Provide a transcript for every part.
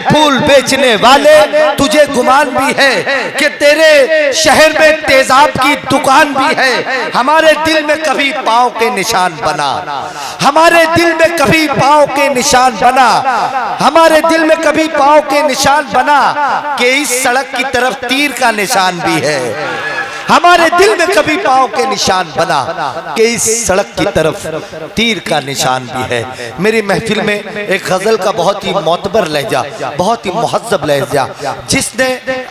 फूल बेचने वाले, तुझे गुमान भी है कि तेरे शहर में तेजाब की दुकान भी है। हमारे दिल में कभी पाँव के निशान बना, हमारे दिल में कभी पाँव के निशान बना, हमारे दिल में कभी पाँव के निशान बना कि इस सड़क की तरफ तीर का निशान भी है। हमारे दिल में कभी पाँव के निशान बना कि इस सड़क की तरफ तीर का निशान भी है। मेरी महफिल में एक गजल का बहुत ही मोतबर लहजा, बहुत ही मुहज्जब लहजा, जिसने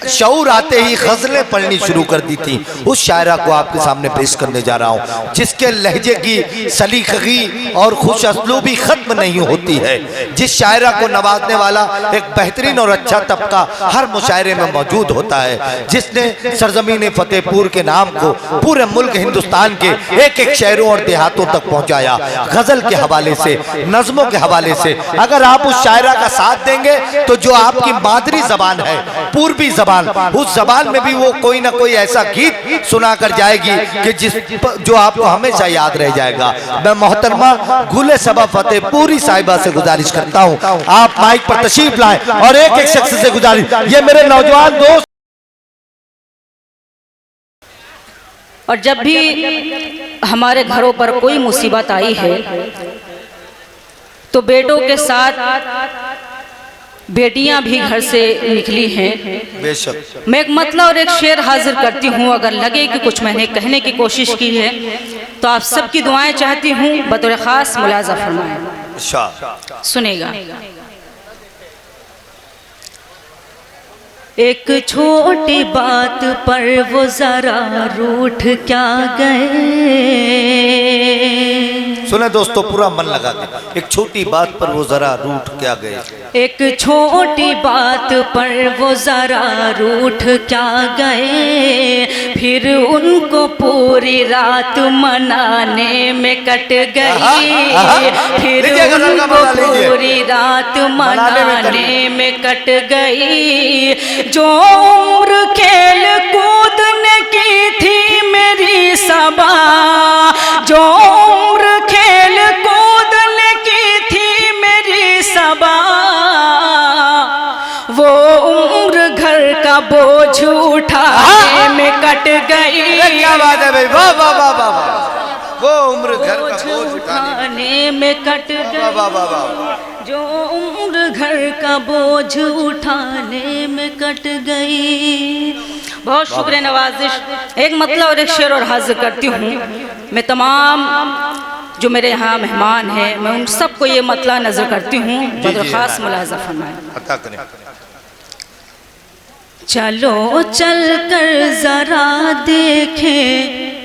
शऊर आते ही गजलें पढ़नी शुरू कर दी थी, उस शायरा को आपके सामने पेश करने जा रहा हूँ, जिसके लहजे की सलीकगी और खुश असलूबी खत्म नहीं होती है, जिस शायरा को नवाजने वाला एक बेहतरीन और अच्छा तबका हर मुशायरे में मौजूद होता है, जिसने सरजमीन फतेहपुर के नाम को पूरे मुल्क हिंदुस्तान के एक एक शहरों और देहातों तक पहुंचाया, गजल के हवाले से, नज़्मों के हवाले से। अगर आप उस शायरा का साथ देंगे तो जो आपकी मादरी जबान है, पूर्वी जबान, उस जबान में भी वो कोई ना कोई ऐसा गीत सुना कर जाएगी कि जो आपको हमेशा याद रह जाएगा। मैं मोहतरमा गुले सबा फतेहपुरी साहिबा से गुजारिश करता हूँ, आप माइक पर तशरीफ लाएं और एक एक शख्स से गुजारिश, ये मेरे नौजवान दोस्त। और जब भी हमारे घरों पर कोई मुसीबत आई है तो बेटों के साथ बेटियां भी घर से निकली हैं। बेशक मैं एक मतला और एक शेर हाजिर करती हूँ, अगर लगे कि कुछ मैंने कहने की कोशिश की है तो आप सबकी दुआएं चाहती हूँ, बतौर खास मुलाजा फरमाएं। सुनेगा। एक छोटी बात पर वो जरा रूठ क्या गए। सुने दोस्तों, पूरा मन लगा के, एक छोटी बात पर वो जरा रूठ क्या गए। एक छोटी बात पर वो जरा रूठ क्या गए, फिर उनको पूरी रात मनाने में कट गई, फिर उनको पूरी रात मनाने में कट गई। जो उम्र खेल कूदने की थी मेरी सबा, जो उम्र खेल कूदने की थी मेरी सबा, वो उम्र घर का बोझ उठाने में कट गई। क्या बात है भाई, वाह वाह वाह वाह। वो उम्र घर का बोझ उठाने में कट गई, जो उम्र घर का बोझ उठाने में कट गई। बहुत शुक्रिया नवाजिश। एक मतलब और एक शेर और हाजिर करती हूँ। मैं तमाम जो मेरे यहाँ मेहमान हैं, मैं उन सबको ये मतला नजर करती हूँ, बदर खास मुलाजा फरमाएं। चलो चल कर जरा देखें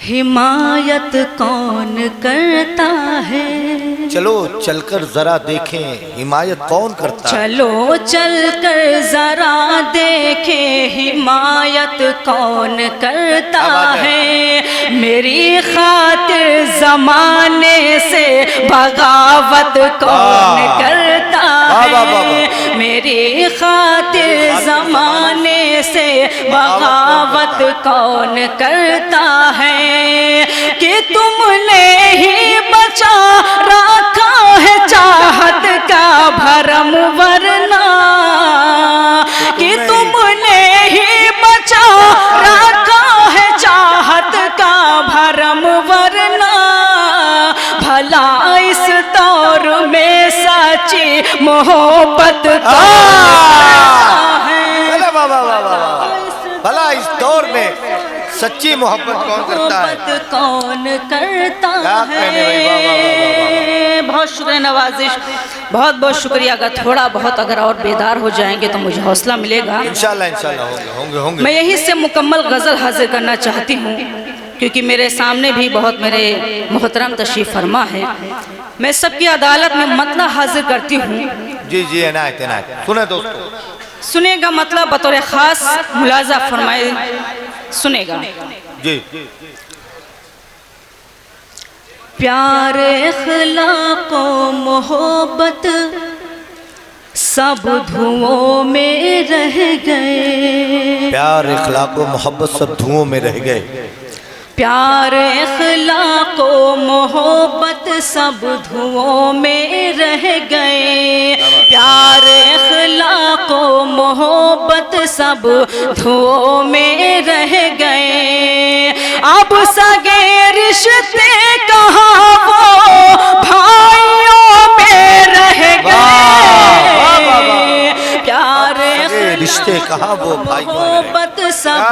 हिमायत कौन करता है। चलो चलकर जरा देखें हिमायत कौन करता है। चलो चलकर जरा देखें हिमायत कौन करता है। मेरी खातिर जमाने से बगावत कौन करता है। मेरी खातिर जमाने से बगावत कौन करता है। कि तुमने ही बचा रखा है चाहत का भरम, वरना कि तुमने ही बचा रखा है चाहत का भरम, वरना भला इस दौर में सच्ची मोहब्बत है। भला इस दौर में सच्ची मोहब्बत कौन करता है। कौन करता है। बहुत शुक्रिया नवाजिश, बहुत बहुत शुक्रिया। अगर थोड़ा बहुत अगर और बेदार हो जाएंगे तो मुझे हौसला मिलेगा। इंशाल्लाह इंशाल्लाह होंगे। मैं यही से मुकम्मल गज़ल हाजिर करना चाहती हूँ, क्योंकि मेरे सामने भी बहुत मेरे मोहतरम तशरीफ़ फरमा है। मैं सबकी अदालत में मतला हाजिर करती हूँ। जी जी इनायत इनायत। सुने दोस्तों, सुनेगा मतलब बतौर ख़ास मुलाजा फरमाए, सुनेगा जी। प्यार इख़्लाक़ो मोहब्बत सब धुओं में रह गए। प्यार इख़्लाक़ो मोहब्बत सब धुओं में रह गए। प्यार इख़्लाक़ो मोहब्बत सब धुओं में रह गए। प्यार अखलाको मोहब्बत सब धुओं में रह गए। अब सगे रिश्ते कहाँ वो भाइयों में रह गए। प्यार रिश्ते कहाँ वो मोहब्बत सब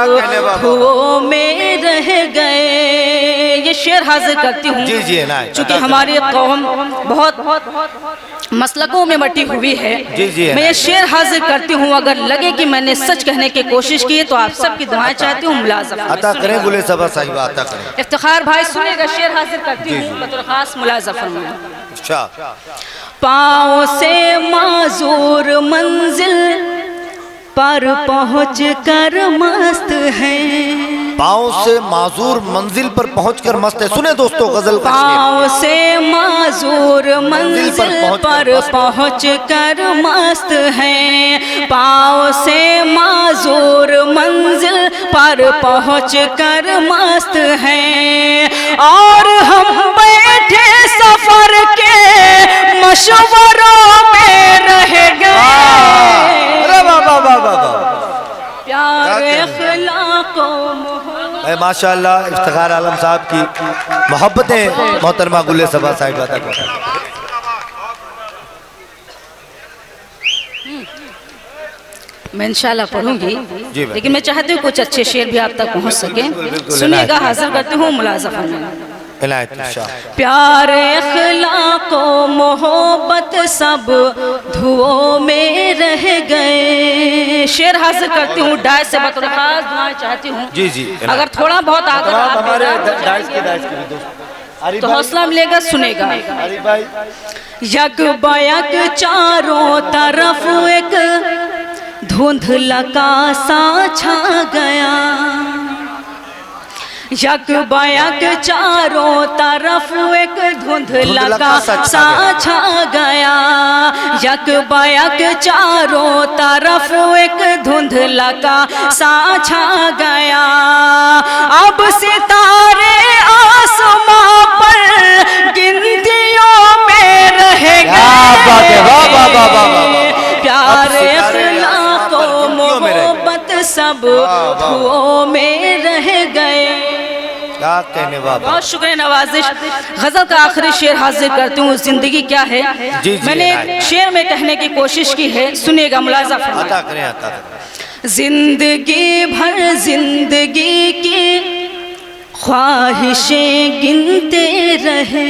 धुओं में रह गए। ये शेर हाजिर करती हूँ जी जी ना, चूँकि हमारी कौम बहुत मसलकों में बटी हुई है। जी जी मैं ये शेर हाजिर करती हूँ, अगर लगे कि मैंने सच कहने की कोशिश की है तो आप सबकी दुआएं चाहती हूँ। मुलाज़ा अता करें गुले सबा साहिबा अता करें। इफ्तिखार भाई सुनेगा, शेर हाजिर करती हूँ बतौर खास। मुलाज़ा फरमाएं। पाँव से माजूर मंजिल पर पहुँच कर मस्त है। पाँव से माजूर मंजिल पर पहुंचकर मस्त है। सुने दोस्तों गजल का। पाँव से माजूर मंजिल पर पहुँच कर मस्त है। पाँव से माजूर मंजिल पर पहुँच कर मस्त है। और हम बैठे सफर के मशवरों में रह गए। प्यार अखलाको माशाअल्लाह इफ्तिखार आलम साहब की मोहब्बतें मोहतरमा गुले सबा साहिबा तक। मैं इंशाल्लाह पढ़ूंगी, लेकिन मैं चाहती हूँ कुछ अच्छे शेर भी आप तक पहुँच सके। सुनिएगा, हाजिर करती हूँ। मुलाज़ा फरमाएं। प्यार अखलाको मोहब्बत सब धुओं में रह गए। शेर हाजिर करती हूँ डाय से बतौर खास दुआएं चाहती हूँ। जी जी अगर थोड़ा बहुत तो हौसला मिलेगा। सुनेगा। यक बयक चारों तरफ एक धुंधला का सा छा गया। यक बयक चारों तरफ एक धुंधला का सा छा गया। यक बयक चारों तरफ एक धुंधला का सा छा गया। अब सितारे आसमां पर गिनतियों में रह गए। प्यार अखलाको मोहब्बत सब धुओं में रह गए। कहने बहुत शुक्रिया नवाजिश। गजल का आखिरी शेर हाजिर करती हूँ। जिंदगी क्या है, मैंने शेर में कहने की कोशिश की है। सुनिएगा, मुलाज़ा फरमाएं। जिंदगी भर जिंदगी की ख्वाहिशें गिनते रहे।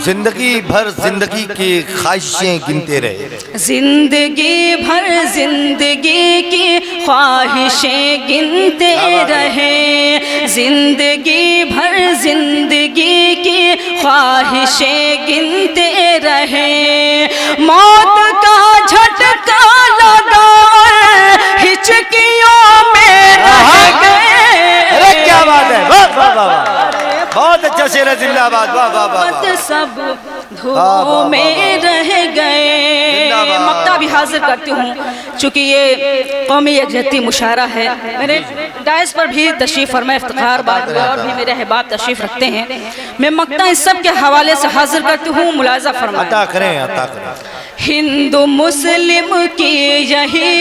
जिंदगी भर जिंदगी की ख्वाहिशें गिनते रहे। जिंदगी भर जिंदगी की ख्वाहिशें गिनते रहे। जिंदगी भर जिंदगी की ख्वाहिशें गिनते रहे। मौत का झटका लगा हिचकियों में रह गए। अरे क्या बात है, बहुत अच्छा शेर है। जिंदाबाद। वाह वाह वाह। सब धुओं में रह गए। मक्ता भी हाजिर करती हूँ, चूँकि ये कौमी यकजहती मुशायरा है। मेरे डायस पर भी तशरीफ़ फरमा इफ्तिखार बाद और भी मेरे अहबाब तशरीफ़ रखते हैं। मैं मक्ता इस सब के हवाले से हाजिर करती हूँ। मुलाज़ा फरमाएं। अता करें। हिंदू मुस्लिम की यही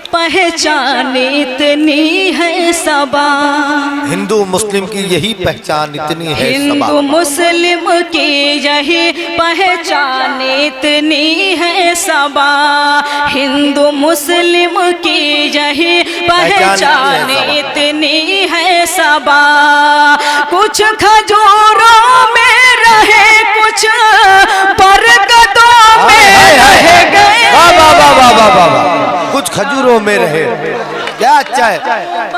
पहचान इतनी है सबा। हिंदू मुस्लिम की यही पहचान इतनी है। हिंदू मुस्लिम की यही पहचान इतनी है सबा। हिंदू मुस्लिम की यही पहचान इतनी है सबा। कुछ खजूरों में रहे, कुछ बरगदों में रह गए। कुछ खजूरों में रहे। क्या अच्छा है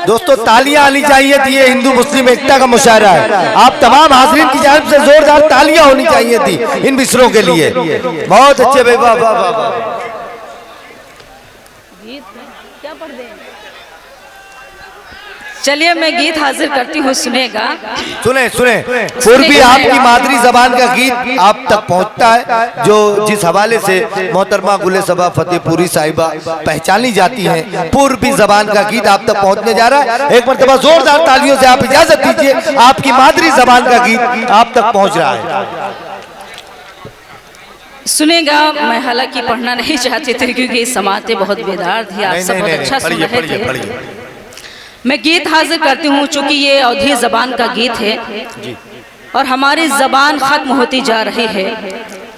दोस्तों, तालियां आनी चाहिए थी। ये हिंदू मुस्लिम एकता का मुशायरा है। आप तमाम हाज़रीन की जानिब से जोरदार तालियां होनी चाहिए थी इन मिसरों के लिए। बहुत अच्छे भाई, वाह वाह वाह। चलिए मैं गीत हाजिर करती हूँ। सुनेगा। सुने पूर्वी आपकी मादरी जबान का गीत आप तक पहुँचता है, जो जिस हवाले से मोहतरमा गुले सबा फतेहपुरी साहिबा पहचानी जाती हैं। पूर्वी जबान का गीत आप तक पहुँचने जा रहा है। एक मरतबा जोरदार तालियों से आप इजाजत दीजिए, आपकी मादरी जबान का गीत आप तक पहुँच रहा है। सुनेगा। मैं हालांकि पढ़ना नहीं चाहती थी क्योंकि समातें बहुत बेदार थी, आप सब बहुत अच्छा सुन रहे थे। मैं गीत हाजिर करती हूँ चूँकि ये अवधी ज़बान का गीत है और हमारी ज़बान ख़त्म होती जा रही है।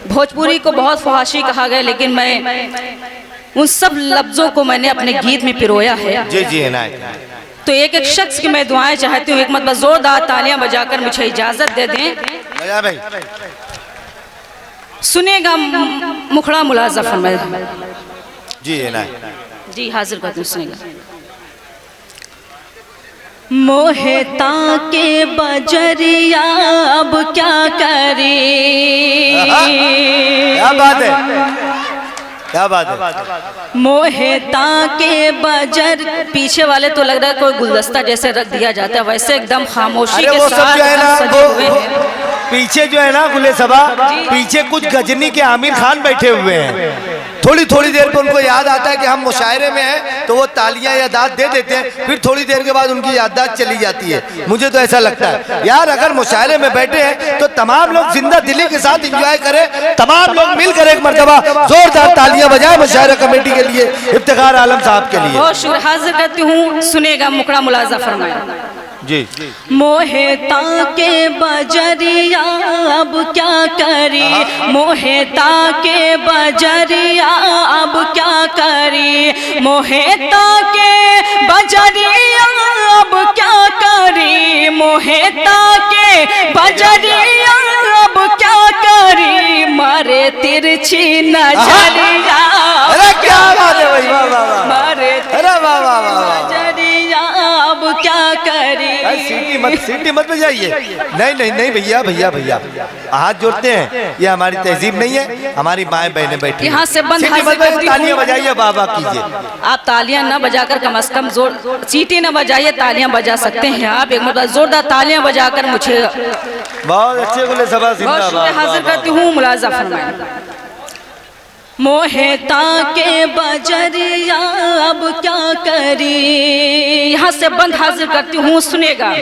भोजपुरी को बहुत फहाशी कहा गया, लेकिन मैं उन सब लफ्ज़ों को मैंने अपने गीत में पिरोया है। जी जी तो एक एक शख्स की मैं दुआएं चाहती हूँ, एक मतलब जोरदार तालियां बजाकर मुझे इजाज़त दे दें। सुनेगा मुखड़ा मुलाजा फरमाए। जी जी हाजिर करती हूँ, सुनेगा। मोहता के बजरिया अब क्या करी, क्या बात है, क्या बात है। मोहता के बजर, पीछे वाले तो लग रहा है कोई गुलदस्ता जैसे रख दिया जाता है, वैसे एकदम खामोशी के साथ सजे हुए हैं। पीछे जो है ना गुले सबा, पीछे कुछ गजनी के आमिर खान बैठे हुए हैं। थोड़ी थोड़ी देर पे उनको याद आता है कि हम मुशायरे में हैं, तो वो तालियां या दाद दे देते हैं, फिर थोड़ी देर के बाद उनकी याददाश्त चली जाती है। मुझे तो ऐसा लगता है यार, अगर मुशायरे में बैठे हैं तो तमाम लोग जिंदा दिली के साथ एंजॉय करें, तमाम लोग मिलकर एक मर्तबा जोरदार तालियां बजाएं मुशायरा कमेटी के लिए, इफ्तिखार आलम साहब के लिए। बहुत शुक्र, हाजिर करती हूँ। सुनेगा मुखड़ा मुलाजा फरमाया। जी। मोहता के बजरिया अब क्या करी, मोहता के बजरिया अब क्या करी, मोहता के बजरिया अब क्या करी, मोहता के बजरिया अब क्या करी, मारे तिरछी नजरिया। अरे क्या बात है भाई, वाह वाह वाह, मारे नजरिया अब क्या करी। सीटी मत बजाइए। नहीं नहीं नहीं भैया भैया भैया, हाथ जोड़ते हैं, ये हमारी तहजीब नहीं है। हमारी माएँ बहनें बैठी यहाँ से बंद, तालियां बजाइए, बाबा कीजिए। आप तालियां न बजाकर कम से कम जोर, सीटी न बजाइए, तालियां बजा सकते हैं आप। एक मतलब जोरदार तालियां बजाकर मुझे बहुत अच्छे गुले सबा जिंदाबाद। हाजिर करती हूँ, मुलाजा फरमाए। मोहता के बजरिया अब क्या करी, यहाँ से बंद हाजिर करती हूँ, सुनेगा।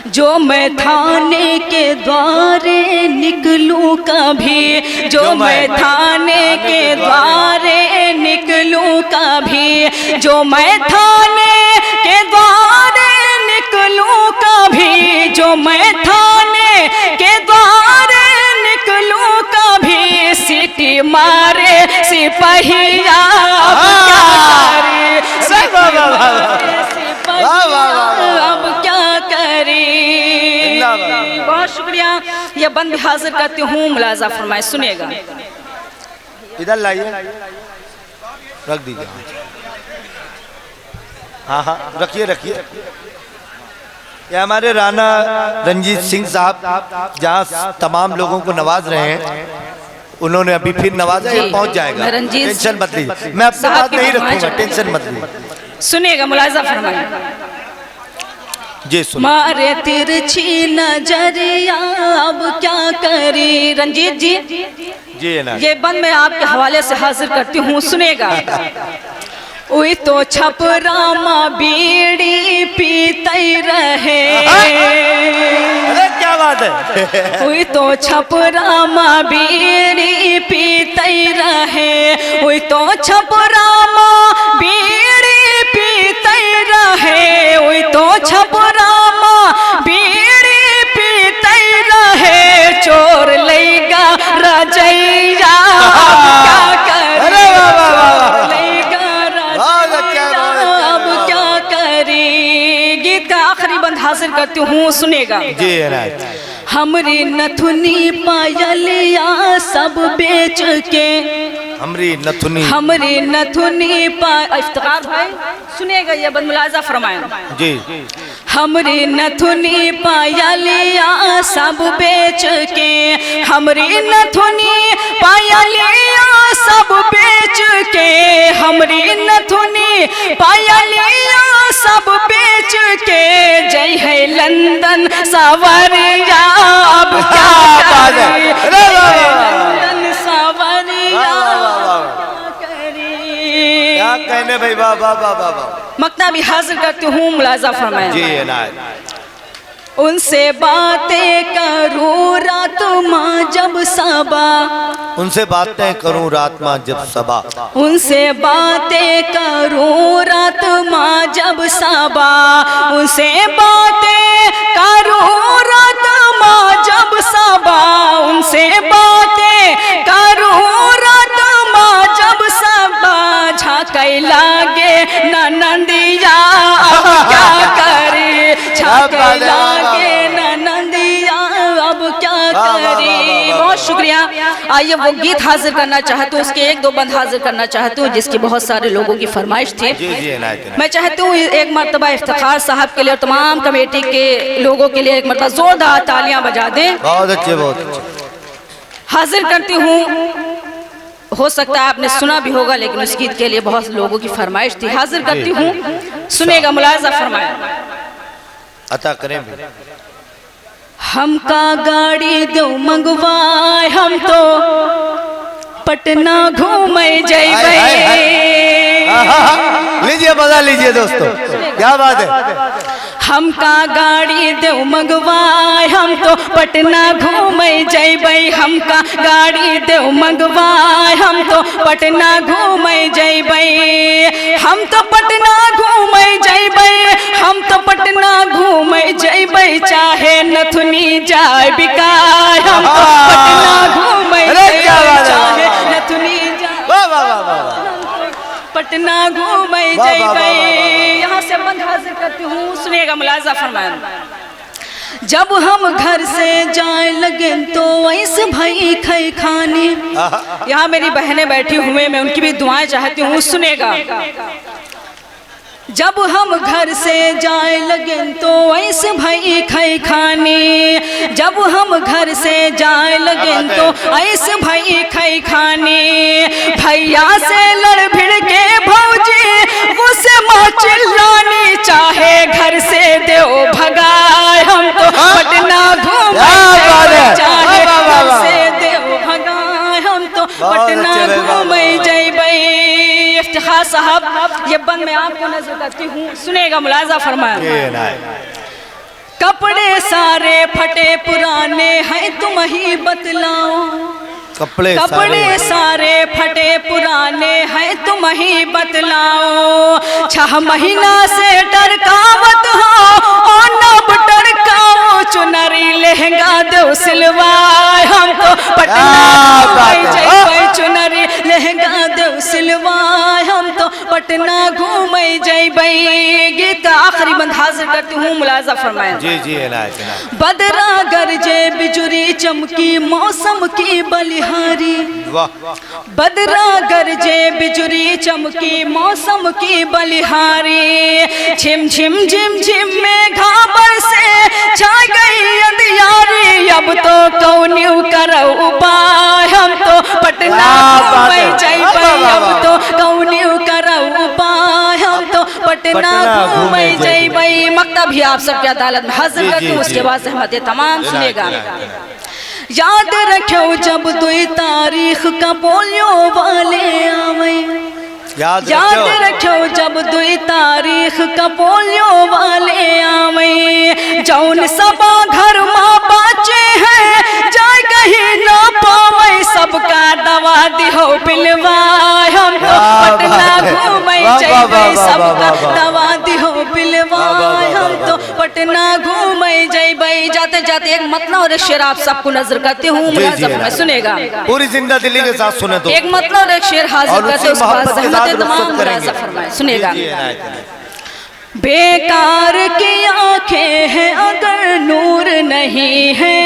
जो मैं थाने के द्वारे निकलूं कभी, जो मैं थाने के द्वारे निकलूं कभी, जो मैं थाने के द्वारे निकलूं कभी, जो मैं थाने के द्वारे निकलूं कभी, सीटी मारे सिपहिया अब क्या करी। बहुत शुक्रिया, ये बंद हाजिर करती हूँ, मुलाजा फरमाए। सुनेगा। इधर लाइए, रख दीजिए। हाँ हाँ रखिए रखिए। ये हमारे राणा रंजीत सिंह साहब जहाँ तमाम लोगों को नवाज रहे हैं, उन्होंने अभी फिर नवाजा, ये पहुँच जाएगा, टेंशन मत लीजिए। मैं अपनी बात नहीं रखूंगा, टेंशन मत लीजिए। सुनेगा, मुलाजा फरमाए। जी सुन। मारे तिरछी नजरिया अब क्या करी। रंजीत जी जी ना, ये बंद मैं आपके हवाले से हाजिर करती हूँ, सुनेगा। उई तो छपरामा बीड़ी पीते रहे, अरे क्या बात है। उई तो छपरामा बीड़ी पीते रहे, उई तो छपरामा बीड़ी पीते रहे, उई तो छपरामा बीड़ी पीते रहे, चोर लेगा रजैया क्या करे, अब क्या करी। गीत का आखिरी बंद हासिल करती हूँ, सुनेगा। जी हमरी नथुनी पायलिया सब बेच के, हमरी नथुनी इफ्तिखार भाई सुनेगा, ये बंद मुलाजा फरमाया। जी। हमरी नथुनी पायलिया सब बेच के, हमरी नथुनी पायलिया सब बेच के, हमरी नथुनी पायलिया सब बेच के, जय है लंदन सवरिया अब क्या करी, लंदन सवरिया क्या कहने भाई, वाह वाह वाह वाह। मकता भी हाजिर करती हूँ, मुलाजा फरमाया। जी उनसे बातें करूं रात माँ जब सबा, उनसे बातें करूं रात माँ जब सबा, उनसे बातें करूं रात माँ जब सबा, उनसे बातें करूं रात माँ जब सबा, उनसे बातें करूं रात माँ जब सबा, झांके लागे ननदिया अब क्या करे, झांके लागे ननदिया अब क्या करे। बहुत शुक्रिया। आइए वो गीत हाजिर करना चाहती हूँ, उसके एक दो बंद हाजिर करना चाहती हूँ जिसकी बहुत सारे लोगों की फरमाइश थी। मैं चाहती हूँ एक मरतबा इफ्तिखार साहब के लिए और तमाम कमेटी के लोगों के लिए एक मरतबा जोरदार तालियां बजा दें। बहुत अच्छे, बहुत अच्छे। हाजिर करती हूँ, हो सकता है आपने सुना भी होगा लेकिन उस गीत के लिए बहुत लोगों की फरमाइश थी। हाजिर करती हूँ, सुनेगा, मुलाजा फरमाया। अता करें। हमका गाड़ी दो मंगवाए, हम तो पटना घूमे जइबे। लीजिए, मजा लीजिए दोस्तों, क्या बात है। हमका गाड़ी दो मंगवाए, हम तो पटना घूमे जइबे। हमका गाड़ी दो मंगवाए, हम तो पटना घूमे जइबे। हम तो पटना घूमे जइबे, हम तो पटना घूमे जइबे, चाहे नथुनी जाए बिकाए। हम तो पटना घूमे जइबे, चाहे नथुनी जाए पटना घूमे जइबे। यहाँ से बंद हाजिर करती हूँ, सुनिएगा, मुलाजा फरमाया। जब हम घर से जाए लगे तो ऐसे भाई खई खानी। यहाँ मेरी बहनें बैठी हुए, मैं उनकी भी दुआएं चाहती हूँ, सुनेगा। जब हम घर से जाए लगे तो ऐसे भाई खई खानी। जब हम घर से जाए लगे तो ऐसे भाई खई खानी। भैया से लड़ भिड़ के भौजी गुस्से माँ चिल्लानी, चाहे घर से देओ भगाए। हम तो पटना घूमे, चाहे घर से देओ भगाए। हम तो पटना घूमे जइबे। इफ्तिखार साहब, ये बंद मैं आपको नजर करती हूँ, सुनेगा, मुलाजा फरमाया। कपड़े सारे फटे पुराने हैं तुम ही बतलाओ। कपड़े सारे फटे पुराने हैं तुम ही बतलाओ। 6 महीना से टरकावत हो और नब टरकाओ, चुनरी लहंगा दो सिलवाए। हम तो पटना घूमे जइबे, चुनरी लहंगा दो सिलवाए। हम तो पटना घूमे जइबे। गीत का आखिरी बंद हाजिर करती हूँ, मुलाजा फरमाएं। जी जी। बदरा गरजे बिजुरी चमकी मौसम की बलिहारी। बदरा गरजे बिजुरी चमकी मौसम की बलिहारी। झिम झिम झिम झिम में घाबर से छा गई अंधियारी। अब तो कौनिउ करो उपाय, हम तो पटना घूमे जइबे। अब तो कौनिउ करो उपाय, हम तो पटना घूमे जइबे। मकता भी आप सबके अदालत में हाजिर करती हूँ, उसके बाद सहमत तमाम सुनेगा। याद रखो जब 2 तारीख का पोलियो वाले आवे। याद रखो जब 2 तारीख का पोलियो वाले आवे। जौन सबा घर माँ बच्चे हैं जाए कहीं ना पावे। सबका दवा दिहो पिलवाए। हम तो पटना घूमे जइबे, सबका दवा दिहो पिलवाए। हम तो पटना घूमे जइबे। जाते जाते एक मतलब और एक शेर आप सबको नजर करती हूँ, मुलाजा में सुनेगा। पूरी जिंदा दिल्ली के साथ सुने तो एक मतलब और एक शेर हाजिर करते हैं, उसके बाद सहमत तमाम मुलाजा फरमाए, सुनेगा। बेकार की आंखें हैं अगर नूर नहीं है।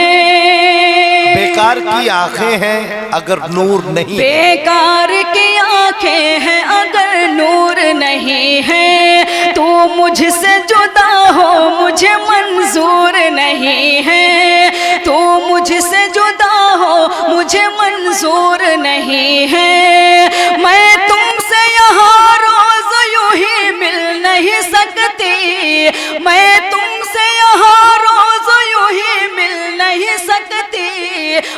बेकार की आंखें हैं अगर नूर नहीं। बेकार की आंखें हैं अगर नूर नहीं है। तू मुझसे जुदा हो मुझे मंजूर नहीं है। तू मुझसे जुदा हो मुझे मंजूर नहीं है। मैं तुमसे यहाँ रोज यूं ही मिल नहीं सकती। मैं तुमसे यहाँ रोज यूं ही मिल नहीं सकती।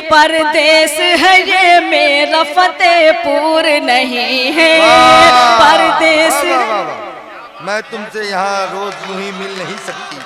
परदेश है ये मेरा फतेहपुर नहीं है। परदेश मैं तुमसे यहाँ रोज यूं ही मिल नहीं सकती।